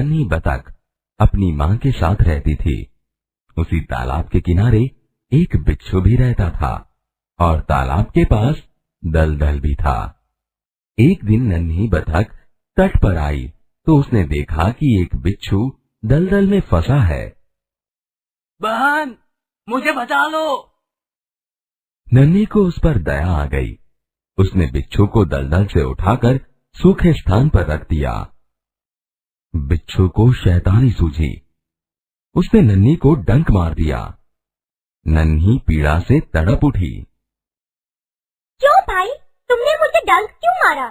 नन्ही बतख अपनी माँ के साथ रहती थी। उसी तालाब के किनारे एक बिच्छू भी रहता था और तालाब के पास दलदल भी था। एक दिन नन्ही बतख तट पर आई तो उसने देखा कि एक बिच्छू दलदल में फंसा है। बहन, मुझे बचा लो। नन्ही को उस पर दया आ गई। उसने बिच्छू को दलदल से उठाकर सूखे स्थान पर रख दिया। बिच्छू को शैतानी सूझी। उसने नन्ही को डंक मार दिया। नन्ही पीड़ा से तड़प उठी। क्यों भाई, तुमने मुझे डंक क्यों मारा?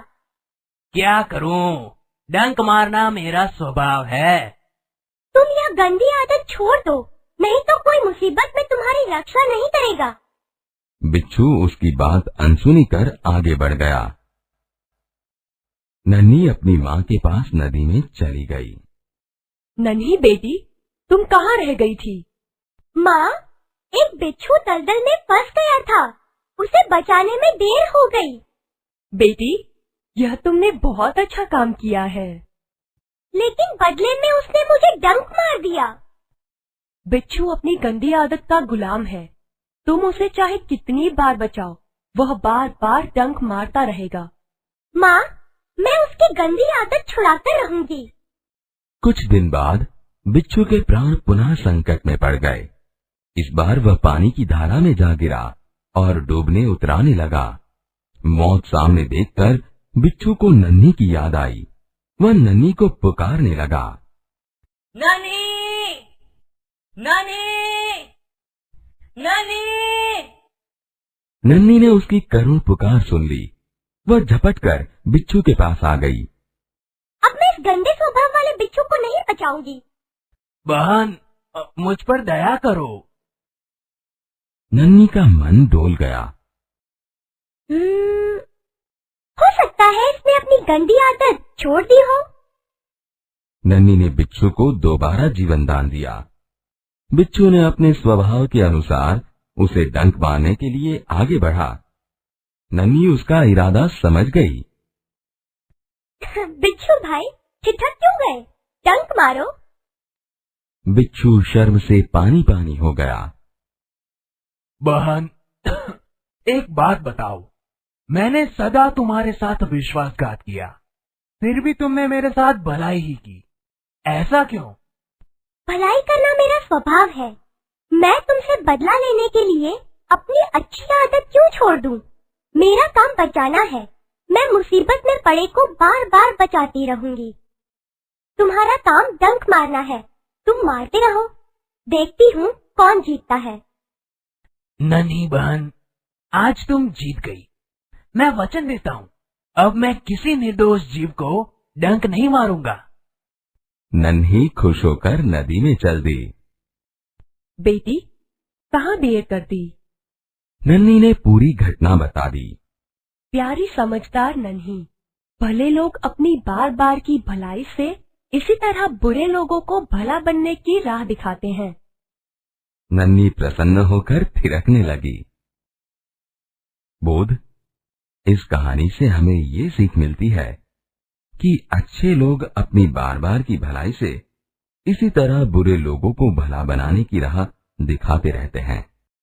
क्या करूं, डंक मारना मेरा स्वभाव है। तुम यह गंदी आदत छोड़ दो, नहीं तो कोई मुसीबत में तुम्हारी रक्षा नहीं करेगा। बिच्छू उसकी बात अनसुनी कर आगे बढ़ गया। नन्ही अपनी माँ के पास नदी में चली गई। नन्ही बेटी, तुम कहाँ रह गई थी? माँ, एक बिच्छू दलदल में फंस गया था, उसे बचाने में देर हो गई। बेटी, यह तुमने बहुत अच्छा काम किया है। लेकिन बदले में उसने मुझे डंक मार दिया। बिच्छू अपनी गंदी आदत का गुलाम है। तुम उसे चाहे कितनी बार बचाओ, वह बार बार डंक मारता रहेगा। माँ, मैं उसकी गंदी आदत छुड़ाकर रहूंगी। कुछ दिन बाद बिच्छू के प्राण पुनः संकट में पड़ गए। इस बार वह पानी की धारा में जा गिरा और डूबने उतराने लगा। मौत सामने देखकर बिच्छू को नन्ही की याद आई। वह नन्ही को पुकारने लगा। नन्ही, नन्ही, नन्ही। नन्ही ने उसकी करुण पुकार सुन ली। वह झपटकर बिच्छू के पास आ गई। अब मैं इस गंदे स्वभाव वाले बिच्छू को नहीं बचाऊंगी। बहन, मुझ पर दया करो। नन्ही का मन डोल गया। हो सकता है इसने अपनी गंदी आदत छोड़ दी हो। नन्ही ने बिच्छू को दोबारा जीवन दान दिया। बिच्छू ने अपने स्वभाव के अनुसार उसे डंक मारने के लिए आगे बढ़ा। नन्ही उसका इरादा समझ गई। बिच्छू भाई, ठिठक क्यों गए? डंक मारो। बिच्छू शर्म से पानी पानी हो गया। बहन, एक बात बताओ, मैंने सदा तुम्हारे साथ विश्वासघात किया, फिर भी तुमने मेरे साथ भलाई ही की, ऐसा क्यों? भलाई करना मेरा स्वभाव है। मैं तुमसे बदला लेने के लिए अपनी अच्छी आदत क्यों छोड़ दूं? मेरा काम बचाना है। मैं मुसीबत में पड़े को बार बार बचाती रहूंगी। तुम्हारा काम डंक मारना है, तुम मारते रहो। देखती हूँ कौन जीतता है। नन्ही बहन, आज तुम जीत गई। मैं वचन देता हूँ, अब मैं किसी निर्दोष जीव को डंक नहीं मारूंगा। नन्ही खुश होकर नदी में चल दी। बेटी, कहाँ देर कर दी? नन्ही ने पूरी घटना बता दी। प्यारी समझदार नन्ही, भले लोग अपनी बार बार की भलाई से इसी तरह बुरे लोगों को भला बनने की राह दिखाते हैं। नन्ही प्रसन्न होकर थिरकने लगी। बोध, इस कहानी से हमें ये सीख मिलती है कि अच्छे लोग अपनी बार बार की भलाई से इसी तरह बुरे लोगों को भला बनाने की राह दिखाते रहते हैं।